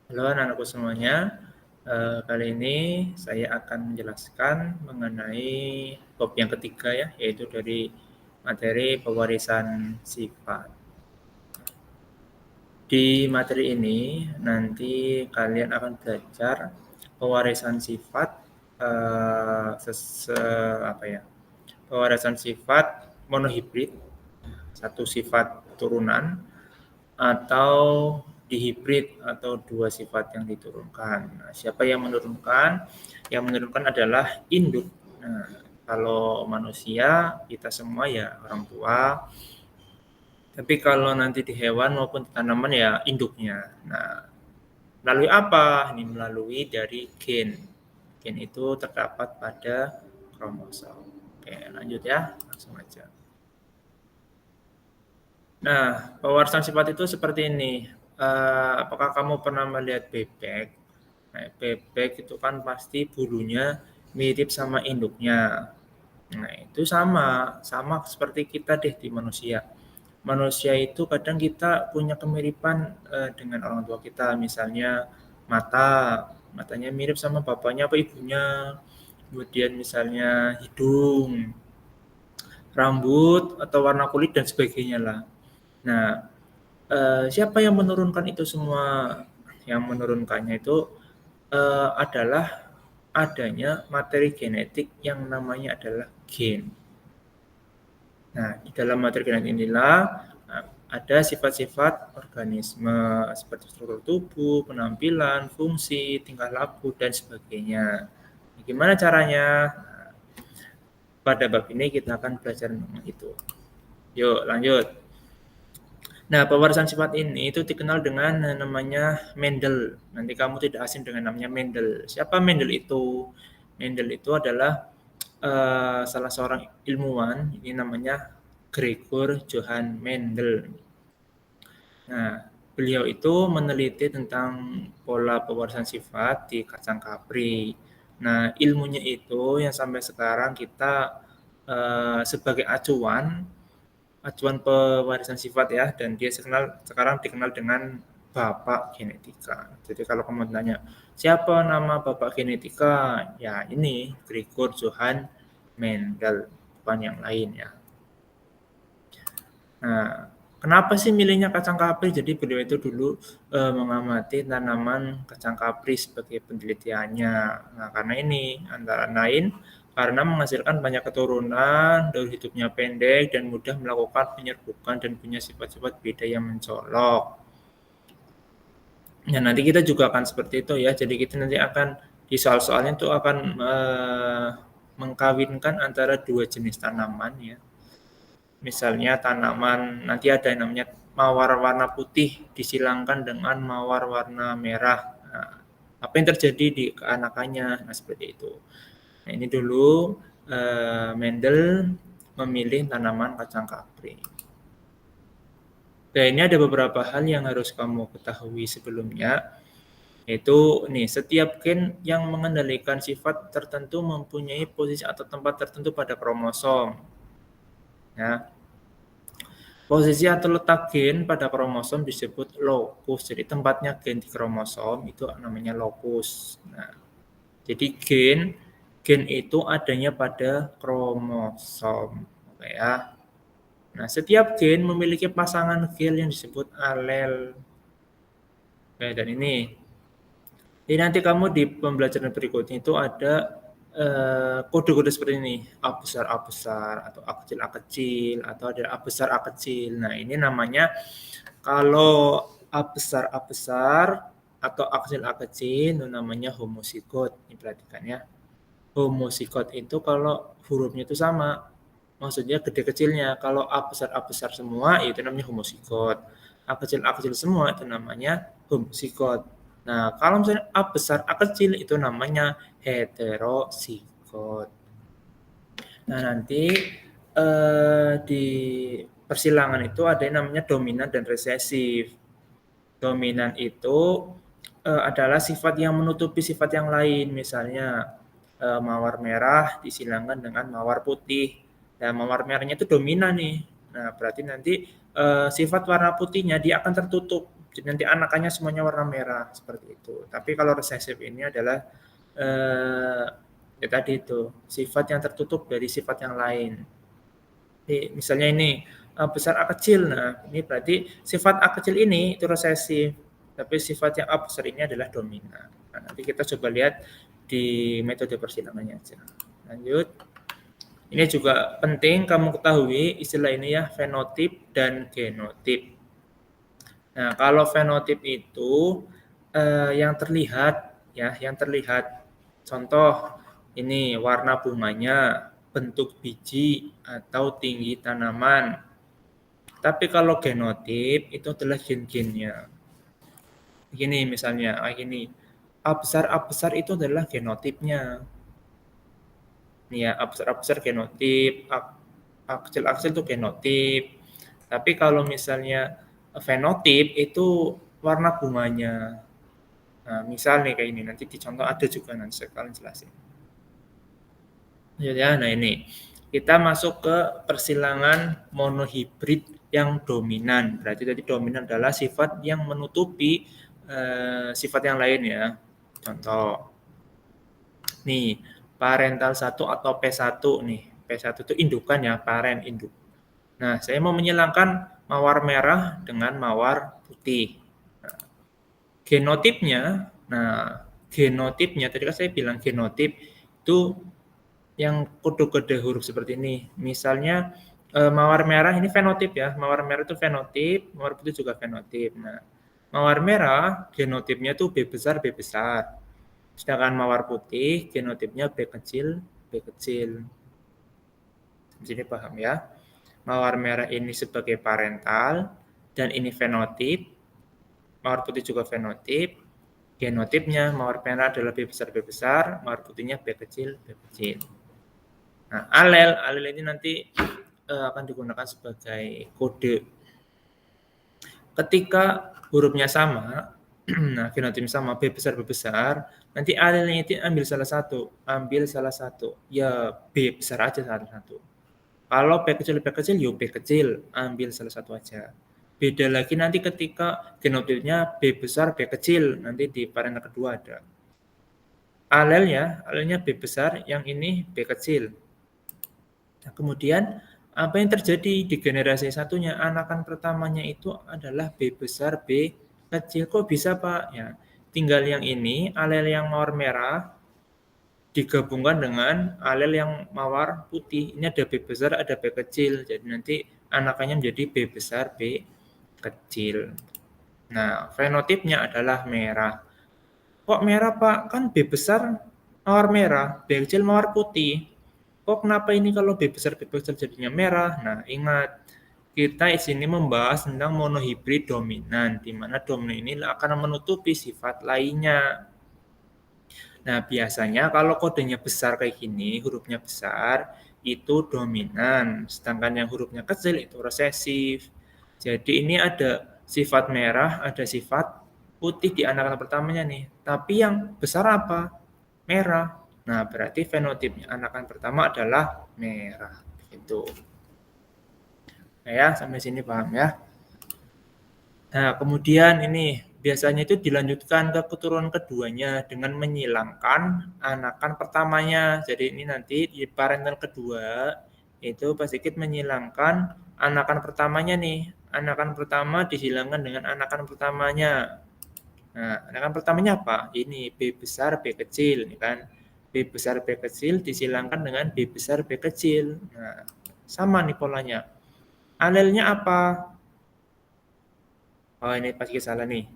Halo anak-anakku semuanya, kali ini saya akan menjelaskan mengenai bab yang ketiga ya, yaitu dari materi pewarisan sifat. Di materi ini nanti kalian akan belajar pewarisan sifat, eee, apa ya, pewarisan sifat monohibrid, satu sifat turunan atau dihibrid atau dua sifat yang diturunkan. Nah, siapa yang menurunkan? Yang menurunkan adalah induk. Nah, kalau manusia, kita semua ya orang tua. Tapi kalau nanti di hewan maupun di tanaman ya induknya. Nah, melalui apa? Ini melalui dari gen. Gen itu terdapat pada kromosom. Oke, lanjut ya. Langsung aja. Nah, pewarisan sifat itu seperti ini. Apakah kamu pernah melihat bebek? Nah, bebek itu kan pasti bulunya mirip sama induknya. Nah, itu sama seperti kita deh di manusia. Manusia itu kadang kita punya kemiripan dengan orang tua kita, misalnya matanya mirip sama bapaknya apa ibunya. Kemudian misalnya hidung, rambut atau warna kulit dan sebagainya lah. Nah, siapa yang menurunkan itu semua? Yang menurunkannya itu, adalah adanya materi genetik yang namanya adalah gen. Nah, di dalam materi genetik inilah, ada sifat-sifat organisme seperti struktur tubuh, penampilan, fungsi, tingkah laku, dan sebagainya. Gimana caranya? Nah, pada bab ini kita akan belajar tentang itu. Yuk lanjut. Nah, pewarisan sifat ini itu dikenal dengan namanya Mendel. Nanti kamu tidak asing dengan namanya Mendel. Siapa Mendel itu? Mendel itu adalah salah seorang ilmuwan, ini namanya Gregor Johann Mendel. Nah, beliau itu meneliti tentang pola pewarisan sifat di kacang kapri. Nah, ilmunya itu yang sampai sekarang kita sebagai acuan pewarisan sifat ya, dan dia sekarang dikenal dengan bapak genetika. Jadi kalau kamu tanya, siapa nama bapak genetika? Ya ini, Gregor Johann Mendel, bukan yang lain ya. Nah, kenapa sih milihnya kacang kapri? Jadi beliau itu dulu mengamati tanaman kacang kapri sebagai penelitiannya. Nah, karena ini antara lain karena menghasilkan banyak keturunan, daur hidupnya pendek dan mudah melakukan penyerbukan dan punya sifat-sifat beda yang mencolok. Ya, nanti kita juga akan seperti itu ya. Jadi kita nanti akan di soal-soalnya itu akan mengkawinkan antara dua jenis tanaman ya. Misalnya tanaman nanti ada yang namanya mawar warna putih disilangkan dengan mawar warna merah. Nah, apa yang terjadi di keanakannya? Nah, seperti itu. Nah, ini dulu Mendel memilih tanaman kacang kapri. Nah, ini ada beberapa hal yang harus kamu ketahui sebelumnya, yaitu nih, setiap gen yang mengendalikan sifat tertentu mempunyai posisi atau tempat tertentu pada kromosom. Ya, posisi atau letak gen pada kromosom disebut lokus. Jadi tempatnya gen di kromosom itu namanya lokus. Nah, jadi gen itu adanya pada kromosom. Oke ya. Nah, setiap gen memiliki pasangan gen yang disebut alel. Oke, dan ini. Jadi nanti kamu di pembelajaran berikutnya itu ada kode-kode seperti ini, A besar, atau A kecil, atau ada A besar, A kecil. Nah, ini namanya kalau A besar, atau A kecil, itu namanya homosigot. Ini perhatikan ya. Homosigot itu kalau hurufnya itu sama, maksudnya gede kecilnya. Kalau A besar semua, itu namanya homosigot. A kecil semua, itu namanya homosigot. Nah, kalau misalnya A besar, A kecil, itu namanya heterozigot. Nah, nanti di persilangan itu ada yang namanya dominan dan resesif. Dominan itu adalah sifat yang menutupi sifat yang lain, misalnya mawar merah disilangkan dengan mawar putih. Nah, mawar merahnya itu dominan nih. Nah, berarti nanti sifat warna putihnya dia akan tertutup. Jadi nanti anakannya semuanya warna merah seperti itu. Tapi kalau resesif ini adalah ya tadi itu sifat yang tertutup dari sifat yang lain. Jadi misalnya ini besar A kecil, nah ini berarti sifat A kecil ini itu resesif, tapi sifat yang A besar ini adalah dominan. Nah, nanti kita coba lihat di metode persilangannya aja. Lanjut. Ini juga penting kamu ketahui istilah ini ya, fenotip dan genotip. Nah, kalau fenotip itu yang terlihat ya, yang terlihat. Contoh ini warna bunganya, bentuk biji atau tinggi tanaman. Tapi kalau genotip itu adalah gen-gennya. Begini misalnya, gini. A besar itu adalah genotipnya. Nih ya, A besar genotip, A kecil itu genotip. Tapi kalau misalnya fenotip itu warna bunganya. Nah, misal nih kayak ini, nanti dicontoh ada juga nanti saya kalian jelasin. Ya, nah ini kita masuk ke persilangan monohibrid yang dominan. Berarti tadi dominan adalah sifat yang menutupi sifat yang lain ya. Contoh, nih parental 1 atau P1 nih. P1 itu indukan ya, parent induk. Nah, saya mau menyilangkan mawar merah dengan mawar putih. Nah, genotipnya tadi kan saya bilang genotip itu yang kode-kode huruf seperti ini. Misalnya mawar merah ini fenotip ya. Mawar merah itu fenotip, mawar putih juga fenotip. Nah, mawar merah genotipnya tuh B besar, B besar. Sedangkan mawar putih genotipnya B kecil, B kecil. Di sini paham ya? Mawar merah ini sebagai parental dan ini fenotip. Mawar putih juga fenotip. Genotipnya mawar merah adalah B besar, B besar. Mawar putihnya B kecil, B kecil. Nah, alel ini nanti akan digunakan sebagai kode. Ketika hurufnya sama, nah genotipnya sama, B besar, B besar, nanti alelnya itu ambil salah satu. Ya B besar aja salah satu. Kalau B kecil, ya B kecil, ambil salah satu aja. Beda lagi nanti ketika genotipnya B besar, B kecil, nanti di parental kedua ada. Alelnya B besar, yang ini B kecil. Nah, kemudian apa yang terjadi di generasi satunya, anakan pertamanya itu adalah B besar, B kecil. Kok bisa Pak? Ya, tinggal yang ini, alel yang mawar merah, digabungkan dengan alel yang mawar putih. Ini ada B besar, ada B kecil. Jadi nanti anakannya menjadi B besar, B kecil. Nah, fenotipnya adalah merah. Kok merah Pak? Kan B besar mawar merah, B kecil mawar putih. Kok kenapa ini kalau B besar jadinya merah? Nah, ingat, kita di sini membahas tentang monohibrid dominan, di mana dominan ini akan menutupi sifat lainnya. Nah, biasanya kalau kodenya besar kayak gini, hurufnya besar, itu dominan. Sedangkan yang hurufnya kecil itu resesif. Jadi ini ada sifat merah, ada sifat putih di anakan pertamanya nih. Tapi yang besar apa? Merah. Nah, berarti fenotipnya anakan pertama adalah merah. Gitu. Nah ya, sampai sini paham ya. Nah, kemudian ini biasanya itu dilanjutkan ke keturunan keduanya dengan menyilangkan anakan pertamanya. Jadi ini nanti di parental kedua itu Pak Sigit menyilangkan anakan pertamanya nih. Anakan pertama dihilangkan dengan anakan pertamanya. Nah, anakan pertamanya apa? Ini B besar, B kecil, ini kan. B besar, B kecil disilangkan dengan B besar, B kecil. Nah, sama nih polanya. Alelnya apa? Oh, ini pasti salah nih.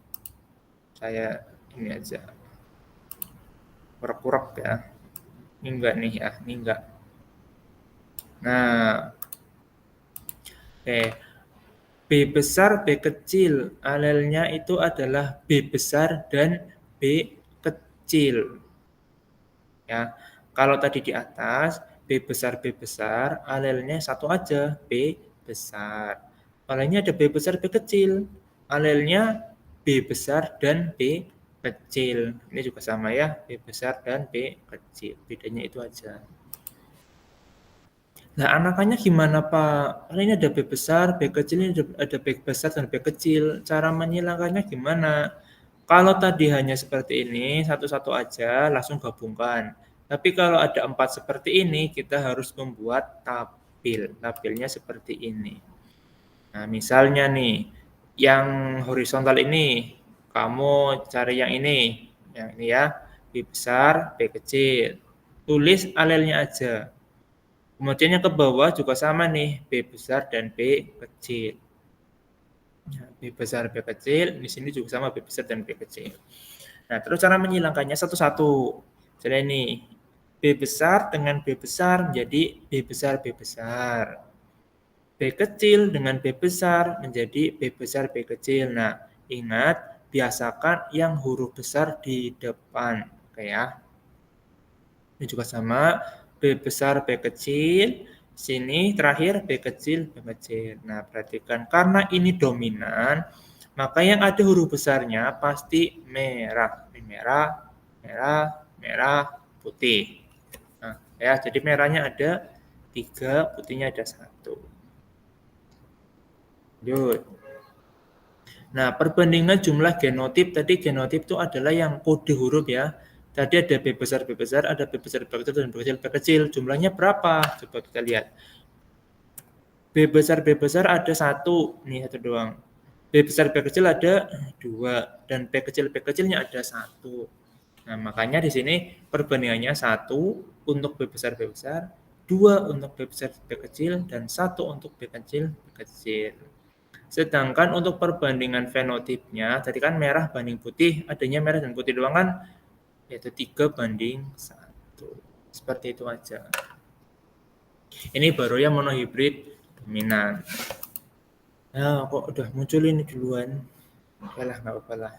Saya ini aja. Kurang ya. Ini enggak nih ya, ini enggak. Nah, oke. B besar, B kecil. Alelnya itu adalah B besar dan B kecil. Ya, kalau tadi di atas B besar, alelnya satu aja, B besar. Kalau ini ada B besar, B kecil, alelnya B besar dan B kecil. Ini juga sama ya, B besar dan B kecil. Bedanya itu aja. Nah, anakannya gimana, Pak? Kan ini ada B besar, B kecil, ini ada B besar dan B kecil. Cara menyilangkannya gimana? Kalau tadi hanya seperti ini, satu-satu aja, langsung gabungkan. Tapi kalau ada 4 seperti ini, kita harus membuat tabel. Tabelnya seperti ini. Nah, misalnya nih, yang horizontal ini, kamu cari yang ini. Yang ini ya, B besar, B kecil. Tulis alelnya aja. Kemudian yang ke bawah juga sama nih, B besar dan B kecil. B besar, B kecil, di sini juga sama B besar dan B kecil. Nah, terus cara menyilangkannya satu-satu. Jadi ini, B besar dengan B besar menjadi B besar, B besar. B kecil dengan B besar menjadi B besar, B kecil. Nah, ingat, biasakan yang huruf besar di depan. Oke ya. Ini juga sama, B besar, B kecil, sini terakhir B kecil, B kecil. Nah, perhatikan, karena ini dominan, maka yang ada huruf besarnya pasti merah. Ini merah, merah, merah, putih. Nah, ya, jadi merahnya ada 3, putihnya ada 1. Lanjut. Nah, perbandingan jumlah genotip, tadi genotip itu adalah yang kode huruf ya. Tadi ada B besar, B besar, ada B besar, B kecil, dan B kecil, B kecil. Jumlahnya berapa? Coba kita lihat. B besar ada 1, nih 1 doang. B besar, B kecil ada 2, dan B kecil, B kecilnya ada 1. Nah, makanya di sini perbandingannya 1 untuk B besar, 2 untuk B besar, B kecil, dan 1 untuk B kecil, B kecil. Sedangkan untuk perbandingan fenotipnya, tadi kan merah banding putih, adanya merah dan putih doang kan, yaitu 3:1. Seperti itu aja. Ini baru yang monohibrid dominan. Nah, kok udah muncul ini duluan? Oke lah, nggak apa-apa lah.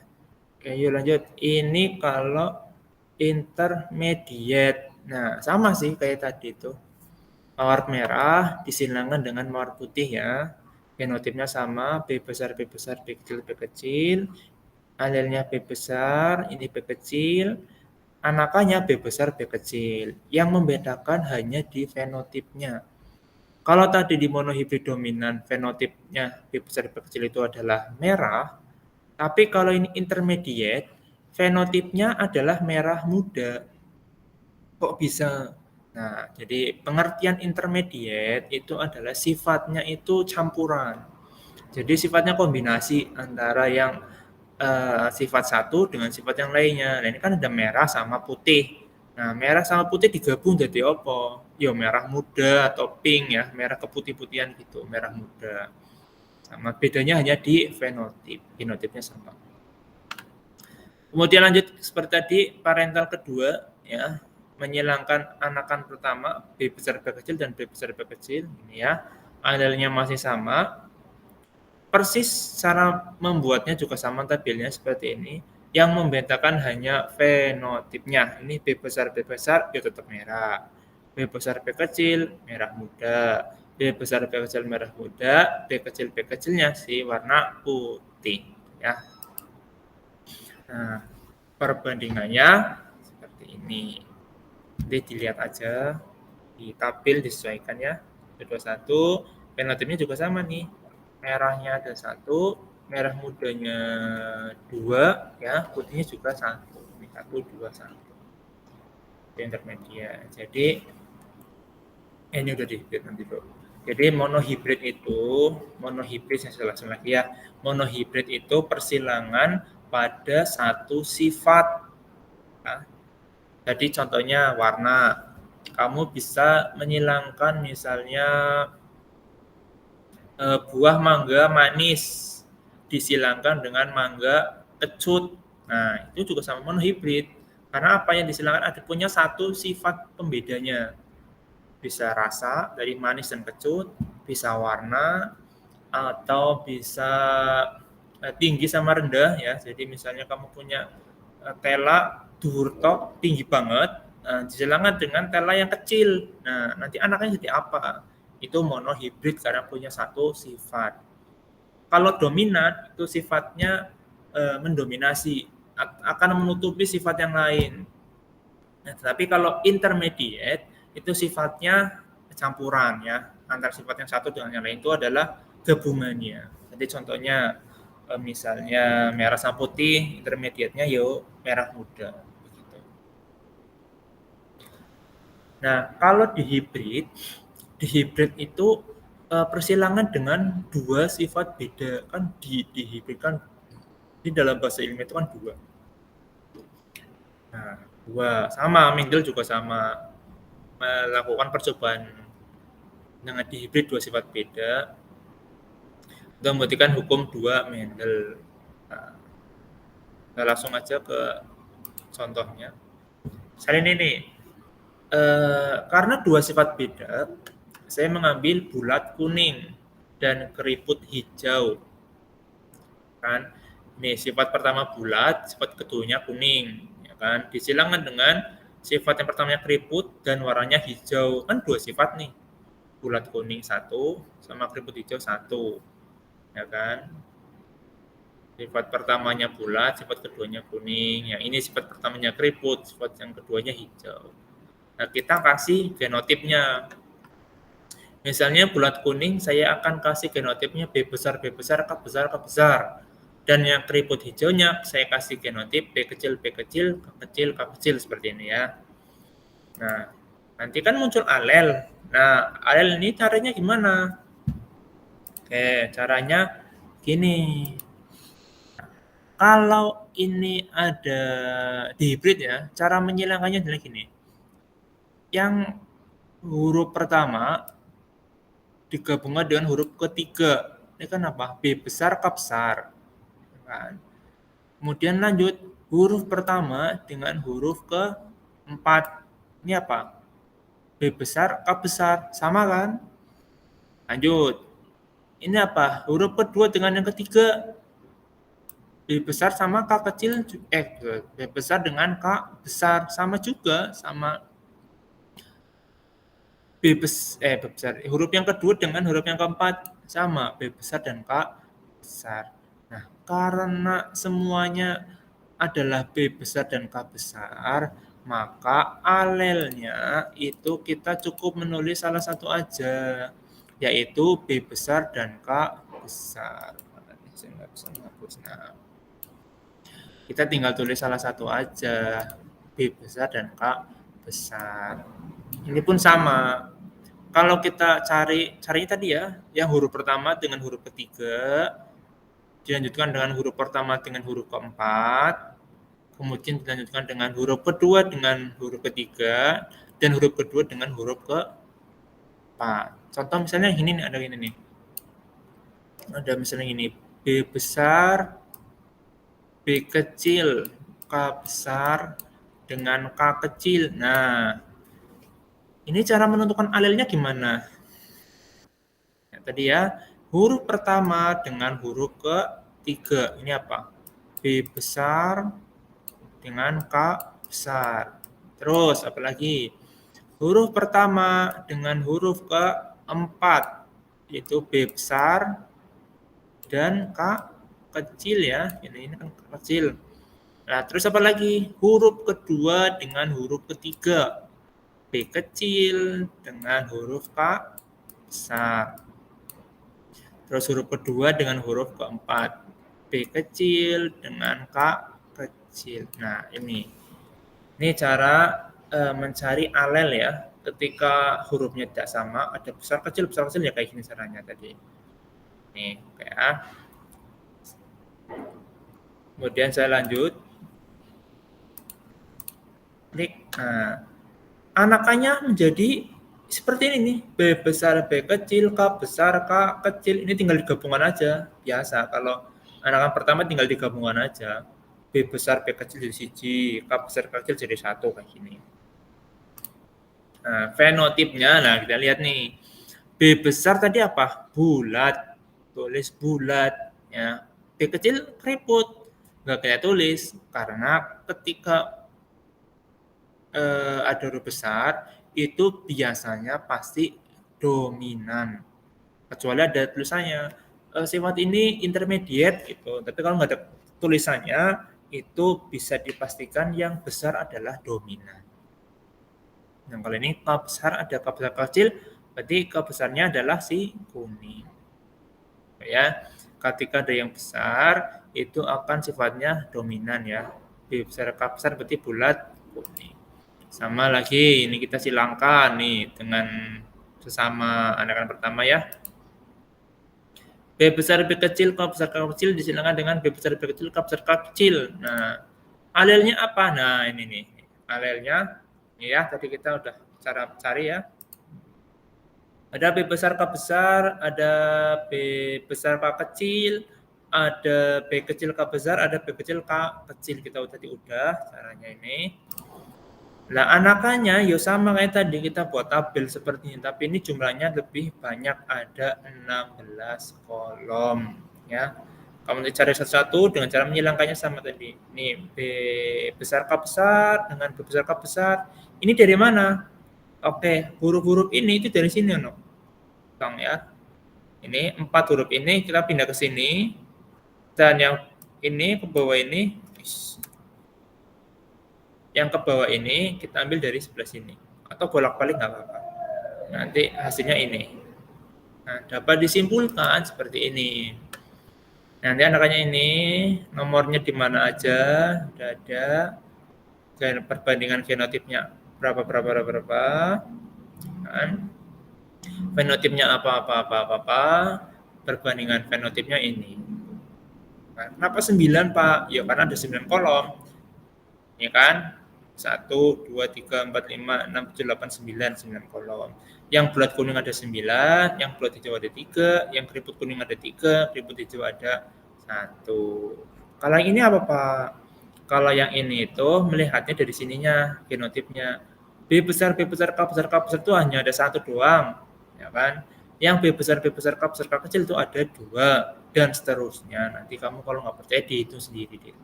Oke, yuk lanjut. Ini kalau intermediate. Nah, sama sih kayak tadi itu. Mawar merah disilangkan dengan mawar putih ya. Genotipnya sama, B besar, B besar, B kecil, B kecil. Alelnya B besar, ini B kecil. Anakannya B besar, B kecil. Yang membedakan hanya di fenotipnya. Kalau tadi di monohibrid dominan, fenotipnya B besar, B kecil itu adalah merah. Tapi kalau ini intermediate, fenotipnya adalah merah muda. Kok bisa? Nah, jadi pengertian intermediate itu adalah sifatnya itu campuran. Jadi sifatnya kombinasi antara yang sifat satu dengan sifat yang lainnya. Nah, ini kan ada merah sama putih. Nah, merah sama putih digabung jadi apa? Ya merah muda atau pink ya, merah keputih-putihan gitu, merah muda. Sama bedanya hanya di fenotip, genotipnya sama. Kemudian lanjut seperti tadi, parental kedua ya, menyilangkan anakan pertama B besar B kecil dan B besar B kecil ini ya. Alelnya masih sama. Persis cara membuatnya juga sama tabelnya seperti ini. Yang membedakan hanya fenotipnya. Ini B besar ya tetap merah. B besar B kecil merah muda. B besar B kecil merah muda. B kecilnya sih warna putih ya. Nah, perbandingannya seperti ini. Jadi dilihat aja di tabel disesuaikan ya. 21, fenotipnya juga sama nih. Merahnya ada 1, merah mudanya 2 ya, putihnya juga 1. Ini 1 2 1. Intermedia. Jadi ini udah dihibrid nanti, Bro. Jadi monohibrid saya jelasin lagi ya. Monohibrid itu persilangan pada satu sifat. Nah, jadi contohnya warna. Kamu bisa menyilangkan misalnya buah mangga manis disilangkan dengan mangga kecut. Nah, itu juga sama monohibrid. Karena apa yang disilangkan ada punya satu sifat pembedanya. Bisa rasa dari manis dan kecut, bisa warna, atau bisa tinggi sama rendah ya. Jadi misalnya kamu punya tela dhuwur tok tinggi banget, disilangkan dengan tela yang kecil. Nah, nanti anaknya jadi apa? Itu monohibrid karena punya satu sifat. Kalau dominan itu sifatnya mendominasi, akan menutupi sifat yang lain. Nah, tapi kalau intermediate itu sifatnya campuran ya antara sifat yang satu dengan yang lain, itu adalah gabungannya. Jadi contohnya misalnya merah sama putih, intermediate-nya yo merah muda begitu. Nah, kalau di hibrid itu persilangan dengan dua sifat beda kan, di hibrid kan di dalam bahasa ilmiah itu kan dua. Nah, dua sama Mendel juga sama melakukan percobaan dengan di hibrid dua sifat beda untuk membuktikan hukum dua Mendel. Nah, kita langsung aja ke contohnya. Misalnya ini nih, karena dua sifat beda, saya mengambil bulat kuning dan keriput hijau. Kan? Ini sifat pertama bulat, sifat keduanya kuning, ya kan? Disilangkan dengan sifat yang pertamanya keriput dan warnanya hijau. Kan dua sifat nih. Bulat kuning satu sama keriput hijau satu. Ya kan? Sifat pertamanya bulat, sifat keduanya kuning. Ya, ini sifat pertamanya keriput, sifat yang keduanya hijau. Nah, kita kasih genotipnya. Misalnya bulat kuning, saya akan kasih genotipnya B besar, B besar, K besar, K besar. Dan yang keriput hijaunya, saya kasih genotip B kecil, B kecil, K kecil, K kecil, seperti ini ya. Nah, nanti kan muncul alel. Nah, alel ini caranya gimana? Oke, caranya gini. Kalau ini ada di hibrid ya, cara menyilangkannya adalah gini. Yang huruf pertama digabungkan dengan huruf ketiga. Ini kan apa? B besar, K besar. Kan? Kemudian lanjut, huruf pertama dengan huruf keempat. Ini apa? B besar, K besar. Sama kan? Lanjut. Ini apa? Huruf kedua dengan yang ketiga. B besar sama K kecil, B besar dengan K besar. Sama juga, sama B besar. Huruf yang kedua dengan huruf yang keempat. Sama, B besar dan K besar. Nah, karena semuanya adalah B besar dan K besar, maka alelnya itu kita cukup menulis salah satu aja, yaitu B besar dan K besar. Saya nggak bisa menghapus. Nah, kita tinggal tulis salah satu aja, B besar dan K besar. Ini pun sama. Kalau kita caranya tadi ya, yang huruf pertama dengan huruf ketiga, dilanjutkan dengan huruf pertama dengan huruf keempat, kemudian dilanjutkan dengan huruf kedua dengan huruf ketiga, dan huruf kedua dengan huruf keempat. Contoh misalnya ini nih, ada ini nih. Ada misalnya ini, B besar, B kecil, K besar, dengan K kecil. Nah, ini cara menentukan alelnya gimana? Ya, tadi ya, huruf pertama dengan huruf ketiga. Ini apa? B besar dengan K besar. Terus, apalagi? Huruf pertama dengan huruf keempat, yaitu B besar dan K kecil ya. Ini kan kecil. Nah, terus apa lagi? Huruf kedua dengan huruf ketiga. B kecil dengan huruf K besar. Terus huruf kedua dengan huruf keempat. B kecil dengan K kecil. Nah, ini cara mencari alel ya. Ketika hurufnya tidak sama, ada besar kecil ya, kayak gini caranya tadi. Nih, kayak. Kemudian saya lanjut. Klik. Nah, anakannya menjadi seperti ini nih, B besar, B kecil, K besar, K kecil. Ini tinggal digabungkan aja, biasa. Kalau anakan pertama tinggal digabungkan aja. B besar, B kecil jadi siji, K besar, K kecil jadi satu, kayak gini. Nah, fenotipnya, nah kita lihat nih. B besar tadi apa? Bulat. Tulis bulat. Ya. B kecil keriput. Nggak kayak tulis, karena ketika ada huruf besar, itu biasanya pasti dominan. Kecuali ada tulisannya, sifat ini intermediate gitu. Tapi kalau nggak ada tulisannya, itu bisa dipastikan yang besar adalah dominan. Nah, kalau ini K besar ada K besar kecil, Berarti K besarnya adalah si kuning. Ya, ketika ada yang besar itu akan sifatnya dominan ya. B besar K besar berarti bulat kuning. Sama lagi, ini kita silangkan nih dengan sesama anakan pertama ya. B besar B kecil K besar K kecil disilangkan dengan B besar B kecil K besar K kecil. Nah, alelnya apa? Nah, ini nih. Alelnya ini ya, tadi kita udah cara cari ya. Ada B besar K besar, ada B besar K kecil, ada B kecil K besar, ada B kecil K kecil. Kita tadi udah caranya ini. Nah, anakannya ya sama kayak tadi kita buat tabel seperti ini, tapi ini jumlahnya lebih banyak, ada 16 kolom ya. Kamu cari satu-satu dengan cara menyilangkannya sama tadi. Nih, B besar K besar dengan B besar K besar. Ini dari mana? Oke, huruf-huruf ini itu dari sini, no. Bang ya. Ini 4 huruf ini kita pindah ke sini. Dan yang ini ke bawah ini, yang ke bawah ini kita ambil dari sebelah sini. Atau bolak-balik nggak apa-apa. Nanti hasilnya ini. Nah, dapat disimpulkan seperti ini. Nanti anakannya ini, nomornya di mana aja, udah ada. Dan perbandingan fenotipnya berapa. Kan? Fenotipnya apa, perbandingan fenotipnya ini. Nah, kenapa 9, Pak? Ya karena ada 9 kolom. Ya kan? 1, 2, 3, 4, 5, 6, 7, 8, 9, 9 kolom. Yang bulat kuning ada 9, yang bulat hijau ada 3, yang keriput kuning ada 3, keriput hijau ada 1. Kalau yang ini apa, Pak? Kalau yang ini itu melihatnya dari sininya, genotipnya. B besar, K besar itu hanya ada 1 doang. Ya kan? Yang B besar, K kecil itu ada 2 dan seterusnya. Nanti kamu kalau nggak percaya dihitung sendiri deh.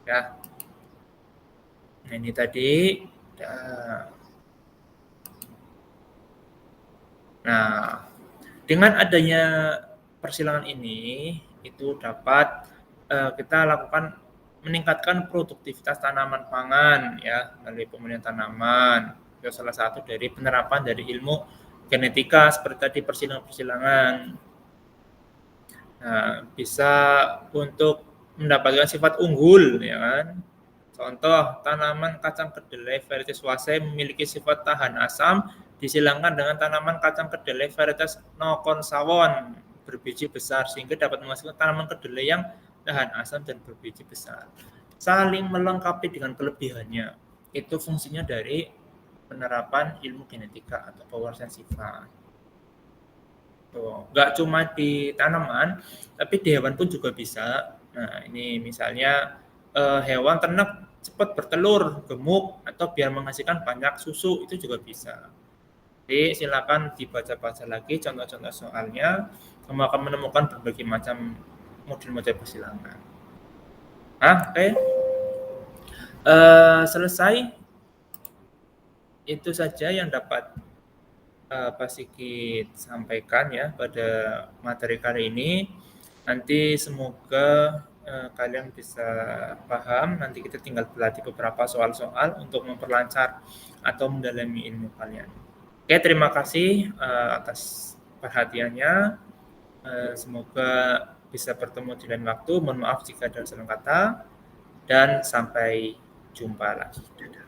Ya. Nah, ini tadi. Nah, dengan adanya persilangan ini itu dapat kita lakukan meningkatkan produktivitas tanaman pangan ya melalui pemilihan tanaman. Itu salah satu dari penerapan dari ilmu genetika seperti tadi persilangan-persilangan. Nah, bisa untuk mendapatkan sifat unggul ya kan. Contoh, tanaman kacang kedelai varietas Wasai memiliki sifat tahan asam disilangkan dengan tanaman kacang kedelai varietas Nokon Sawon berbiji besar sehingga dapat menghasilkan tanaman kedelai yang tahan asam dan berbiji besar. Saling melengkapi dengan kelebihannya. Itu fungsinya dari penerapan ilmu genetika atau pewarasan sifat. Tuh, nggak cuma di tanaman, tapi di hewan pun juga bisa. Nah, ini misalnya hewan ternak cepat bertelur, gemuk, atau biar menghasilkan banyak susu, itu juga bisa. Jadi silakan dibaca-baca lagi contoh-contoh soalnya, kamu akan menemukan berbagai macam model-model persilangan. Oke. Selesai. Itu saja yang dapat Pak Sigit sampaikan ya pada materi kali ini. Nanti semoga kalian bisa paham. Nanti kita tinggal berlatih beberapa soal-soal untuk memperlancar atau mendalami ilmu kalian. Oke, terima kasih atas perhatiannya. Semoga bisa bertemu di lain waktu. Mohon maaf jika ada salah kata. Dan sampai jumpa lagi. Dadah.